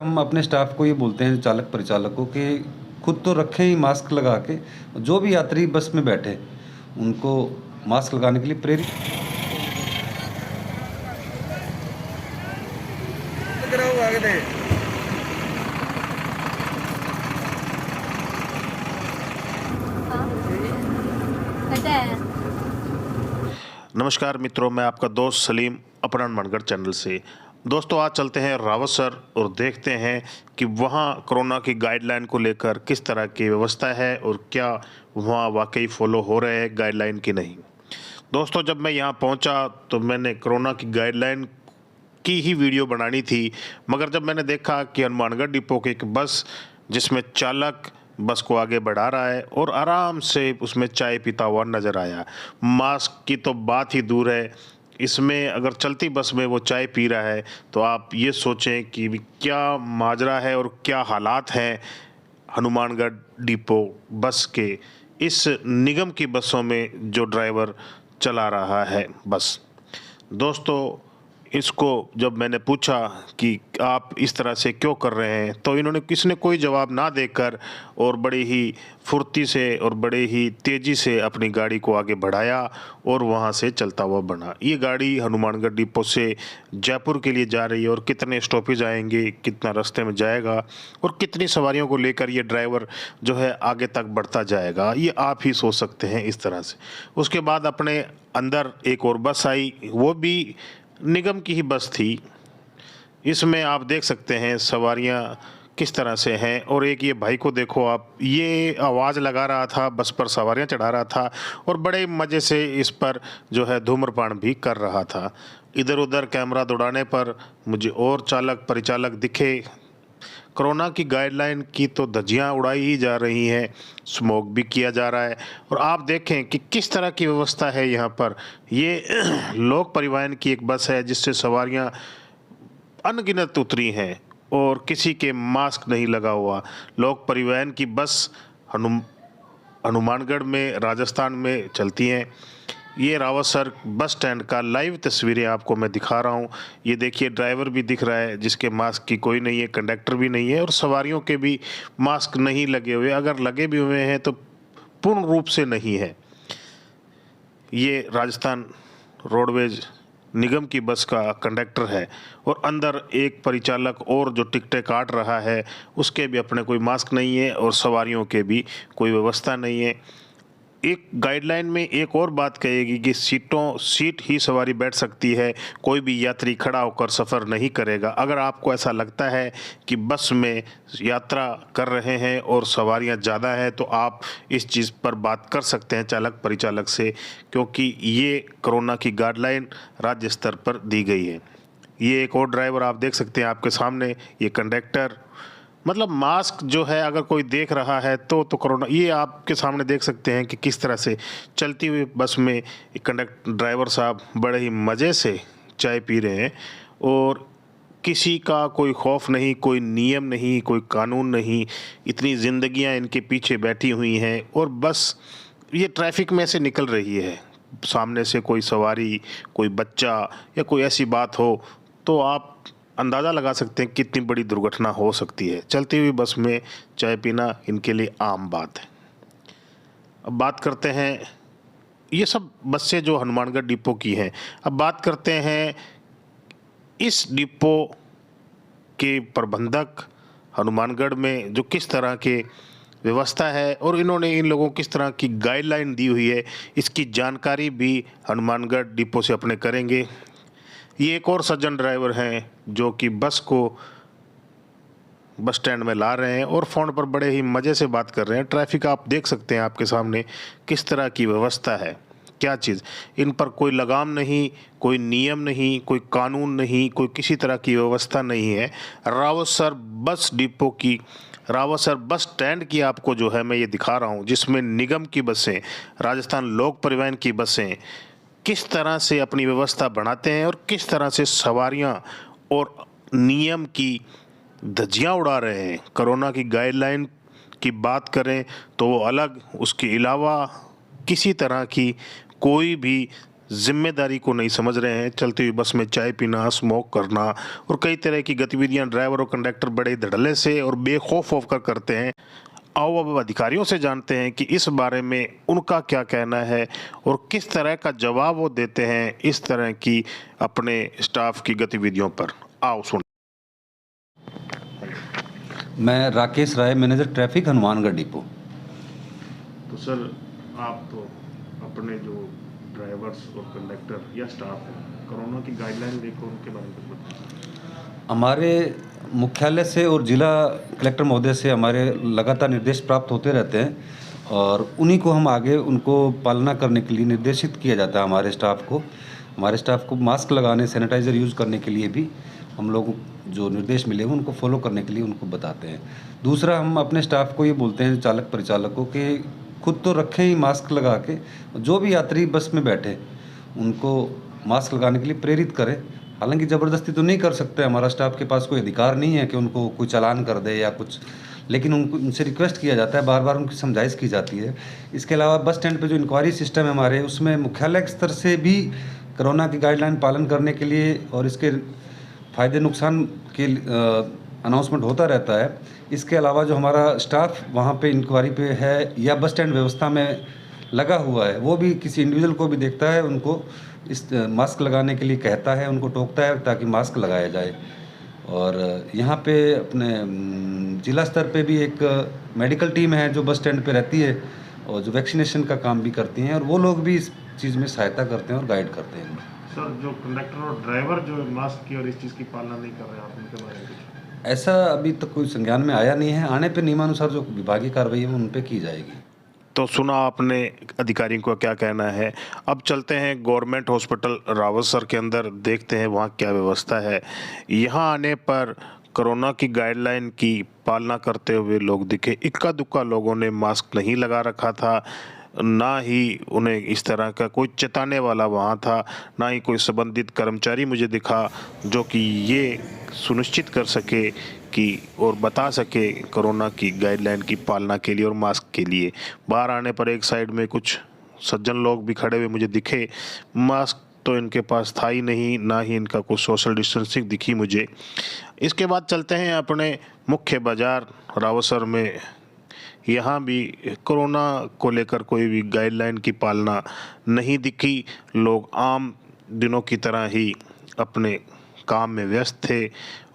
हम अपने स्टाफ को ये बोलते हैं चालक परिचालकों कि खुद तो रखें ही मास्क लगा के, जो भी यात्री बस में बैठे उनको मास्क लगाने के लिए प्रेरित। नमस्कार मित्रों, मैं आपका दोस्त सलीम अपरान मनगढ़ चैनल से। दोस्तों, आज चलते हैं रावतसर और देखते हैं कि वहाँ कोरोना की गाइडलाइन को लेकर किस तरह की व्यवस्था है और क्या वहाँ वाकई फॉलो हो रहे हैं गाइडलाइन की नहीं। दोस्तों, जब मैं यहाँ पहुँचा तो मैंने कोरोना की गाइडलाइन की ही वीडियो बनानी थी, मगर जब मैंने देखा कि हनुमानगढ़ डिपो की एक बस जिसमें चालक बस को आगे बढ़ा रहा है और आराम से उसमें चाय पीता हुआ नज़र आया। मास्क की तो बात ही दूर है, इसमें अगर चलती बस में वो चाय पी रहा है तो आप ये सोचें कि क्या माजरा है और क्या हालात हैं हनुमानगढ़ डिपो बस के इस निगम की बसों में जो ड्राइवर चला रहा है बस। दोस्तों, इसको जब मैंने पूछा कि आप इस तरह से क्यों कर रहे हैं, तो इन्होंने किसी ने कोई जवाब ना देकर और बड़ी ही फुर्ती से और बड़े ही तेज़ी से अपनी गाड़ी को आगे बढ़ाया और वहां से चलता हुआ बना। ये गाड़ी हनुमानगढ़ डिपो से जयपुर के लिए जा रही है और कितने स्टॉपेज आएंगे, कितना रास्ते में जाएगा और कितनी सवारियों को लेकर ये ड्राइवर जो है आगे तक बढ़ता जाएगा, ये आप ही सोच सकते हैं इस तरह से। उसके बाद अपने अंदर एक और बस आई, वो भी निगम की ही बस थी। इसमें आप देख सकते हैं सवारियां किस तरह से हैं और एक ये भाई को देखो आप, ये आवाज़ लगा रहा था, बस पर सवारियां चढ़ा रहा था और बड़े मज़े से इस पर जो है धूम्रपान भी कर रहा था। इधर उधर कैमरा दौड़ाने पर मुझे और चालक परिचालक दिखे। कोरोना की गाइडलाइन की तो धज्जियां उड़ाई ही जा रही हैं, स्मोक भी किया जा रहा है और आप देखें कि किस तरह की व्यवस्था है यहाँ पर। ये लोक परिवहन की एक बस है जिससे सवारियाँ अनगिनत उतरी हैं और किसी के मास्क नहीं लगा हुआ। लोक परिवहन की बस हनुमानगढ़ में राजस्थान में चलती हैं। ये रावतसर बस स्टैंड का लाइव तस्वीरें आपको मैं दिखा रहा हूँ। ये देखिए, ड्राइवर भी दिख रहा है जिसके मास्क की कोई नहीं है, कंडक्टर भी नहीं है और सवारियों के भी मास्क नहीं लगे हुए, अगर लगे भी हुए हैं तो पूर्ण रूप से नहीं है। ये राजस्थान रोडवेज निगम की बस का कंडक्टर है और अंदर एक परिचालक और जो टिकटें काट रहा है उसके भी अपने कोई मास्क नहीं है और सवारियों के भी कोई व्यवस्था नहीं है। एक गाइडलाइन में एक और बात कहेगी कि सीट ही सवारी बैठ सकती है, कोई भी यात्री खड़ा होकर सफ़र नहीं करेगा। अगर आपको ऐसा लगता है कि बस में यात्रा कर रहे हैं और सवारियां ज़्यादा हैं तो आप इस चीज़ पर बात कर सकते हैं चालक परिचालक से, क्योंकि ये कोरोना की गाइडलाइन राज्य स्तर पर दी गई है। ये एक और ड्राइवर आप देख सकते हैं आपके सामने, ये कंडक्टर, मतलब मास्क जो है अगर कोई देख रहा है तो कोरोना, ये आपके सामने देख सकते हैं कि किस तरह से चलती हुई बस में एक कंडक्टर ड्राइवर साहब बड़े ही मज़े से चाय पी रहे हैं और किसी का कोई खौफ नहीं, कोई नियम नहीं, कोई कानून नहीं। इतनी ज़िंदगियां इनके पीछे बैठी हुई हैं और बस ये ट्रैफिक में से निकल रही है। सामने से कोई सवारी, कोई बच्चा या कोई ऐसी बात हो तो आप अंदाज़ा लगा सकते हैं कितनी बड़ी दुर्घटना हो सकती है। चलती हुई बस में चाय पीना इनके लिए आम बात है। अब बात करते हैं, ये सब बसें जो हनुमानगढ़ डिपो की हैं। अब बात करते हैं इस डिपो के प्रबंधक हनुमानगढ़ में जो किस तरह के व्यवस्था है और इन्होंने इन लोगों को किस तरह की गाइडलाइन दी हुई है, इसकी जानकारी भी हनुमानगढ़ डिपो से अपने करेंगे। ये एक और सज्जन ड्राइवर हैं जो कि बस को बस स्टैंड में ला रहे हैं और फ़ोन पर बड़े ही मज़े से बात कर रहे हैं। ट्रैफिक आप देख सकते हैं आपके सामने किस तरह की व्यवस्था है, क्या चीज़, इन पर कोई लगाम नहीं, कोई नियम नहीं, कोई कानून नहीं, कोई किसी तरह की व्यवस्था नहीं है। रावतसर बस डिपो की, रावतसर बस स्टैंड की आपको जो है मैं ये दिखा रहा हूँ, जिसमें निगम की बसें, राजस्थान लोक परिवहन की बसें किस तरह से अपनी व्यवस्था बनाते हैं और किस तरह से सवारियां और नियम की धज्जियां उड़ा रहे हैं। कोरोना की गाइडलाइन की बात करें तो वो अलग, उसके अलावा किसी तरह की कोई भी जिम्मेदारी को नहीं समझ रहे हैं। चलती हुई बस में चाय पीना, स्मोक करना और कई तरह की गतिविधियां ड्राइवर और कंडक्टर बड़े धड़ल्ले से और बेखौफ होकर करते हैं। आओ अब अधिकारियों से जानते हैं कि इस बारे में उनका क्या कहना है और किस तरह का जवाब वो देते हैं इस तरह की अपने स्टाफ की गतिविधियों पर। आओ सुन। मैं Rakesh Rai, manager traffic, Hanumangarh depot. तो सर, आप तो अपने जो ड्राइवर्स और कंडक्टर या स्टाफ है, कोरोना की गाइडलाइन देखो, उनके बारे में कुछ बताएं। हमारे मुख्यालय से और जिला कलेक्टर महोदय से हमारे लगातार निर्देश प्राप्त होते रहते हैं और उन्हीं को हम आगे उनको पालना करने के लिए निर्देशित किया जाता है। हमारे स्टाफ को मास्क लगाने, सैनिटाइज़र यूज़ करने के लिए भी हम लोग जो निर्देश मिले हैं उनको फॉलो करने के लिए उनको बताते हैं। दूसरा, हम अपने स्टाफ को ये बोलते हैं, चालक परिचालकों के खुद तो रखें ही मास्क लगा के, जो भी यात्री बस में बैठे उनको मास्क लगाने के लिए प्रेरित करें। हालांकि ज़बरदस्ती तो नहीं कर सकते, हमारा स्टाफ के पास कोई अधिकार नहीं है कि उनको कोई चालान कर दे या कुछ, लेकिन उनसे रिक्वेस्ट किया जाता है, बार बार उनकी समझाइश की जाती है। इसके अलावा बस स्टैंड पे जो इंक्वायरी सिस्टम है हमारे, उसमें मुख्यालय के स्तर से भी कोरोना की गाइडलाइन पालन करने के लिए और इसके फ़ायदे नुकसान के अनाउंसमेंट होता रहता है। इसके अलावा जो हमारा स्टाफ वहाँ पे इंक्वायरी पे है या बस स्टैंड व्यवस्था में लगा हुआ है, वो भी किसी इंडिविजुअल को भी देखता है, उनको इस मास्क लगाने के लिए कहता है, उनको टोकता है ताकि मास्क लगाया जाए। और यहाँ पे अपने जिला स्तर पे भी एक मेडिकल टीम है जो बस स्टैंड पे रहती है और जो वैक्सीनेशन का काम भी करती हैं, और वो लोग भी इस चीज़ में सहायता करते हैं और गाइड करते हैं। सर, जो कंडक्टर और ड्राइवर जो मास्क की और इस चीज़ की पालना नहीं कर रहे हैं, आप उनके बारे में कुछ? ऐसा अभी तक कोई संज्ञान में आया नहीं है। आने पे नियमानुसार जो विभागीय कार्रवाई है वो उन पे की जाएगी। तो सुना आपने अधिकारियों का क्या कहना है। अब चलते हैं गवर्नमेंट हॉस्पिटल रावतसर के अंदर, देखते हैं वहाँ क्या व्यवस्था है। यहाँ आने पर कोरोना की गाइडलाइन की पालना करते हुए लोग दिखे। इक्का दुक्का लोगों ने मास्क नहीं लगा रखा था, ना ही उन्हें इस तरह का कोई चेताने वाला वहाँ था, ना ही कोई संबंधित कर्मचारी मुझे दिखा जो कि ये सुनिश्चित कर सके कि और बता सके कोरोना की गाइडलाइन की पालना के लिए और मास्क के लिए। बाहर आने पर एक साइड में कुछ सज्जन लोग भी खड़े हुए मुझे दिखे, मास्क तो इनके पास था ही नहीं, ना ही इनका कुछ सोशल डिस्टेंसिंग दिखी मुझे। इसके बाद चलते हैं अपने मुख्य बाज़ार रावतसर में। यहाँ भी कोरोना को लेकर कोई भी गाइडलाइन की पालना नहीं दिखी। लोग आम दिनों की तरह ही अपने काम में व्यस्त थे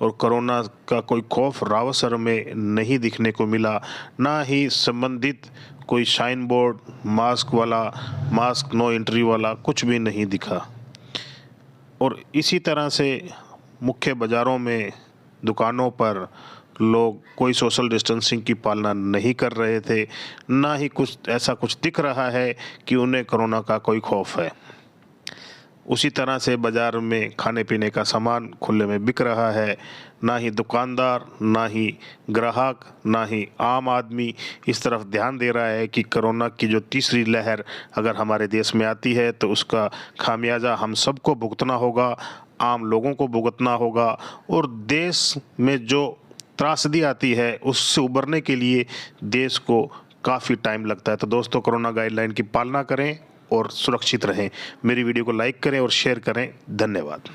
और कोरोना का कोई खौफ रावतसर में नहीं दिखने को मिला, ना ही संबंधित कोई साइन बोर्ड मास्क वाला, मास्क नो एंट्री वाला कुछ भी नहीं दिखा। और इसी तरह से मुख्य बाज़ारों में, दुकानों पर लोग कोई सोशल डिस्टेंसिंग की पालना नहीं कर रहे थे, ना ही कुछ ऐसा कुछ दिख रहा है कि उन्हें कोरोना का कोई खौफ है। उसी तरह से बाज़ार में खाने पीने का सामान खुले में बिक रहा है, ना ही दुकानदार, ना ही ग्राहक, ना ही आम आदमी इस तरफ ध्यान दे रहा है कि कोरोना की जो तीसरी लहर अगर हमारे देश में आती है तो उसका खामियाजा हम सबको भुगतना होगा, आम लोगों को भुगतना होगा, और देश में जो त्रासदी आती है उससे उबरने के लिए देश को काफ़ी टाइम लगता है। तो दोस्तों, कोरोना गाइडलाइन की पालना करें और सुरक्षित रहें। मेरी वीडियो को लाइक करें और शेयर करें। धन्यवाद।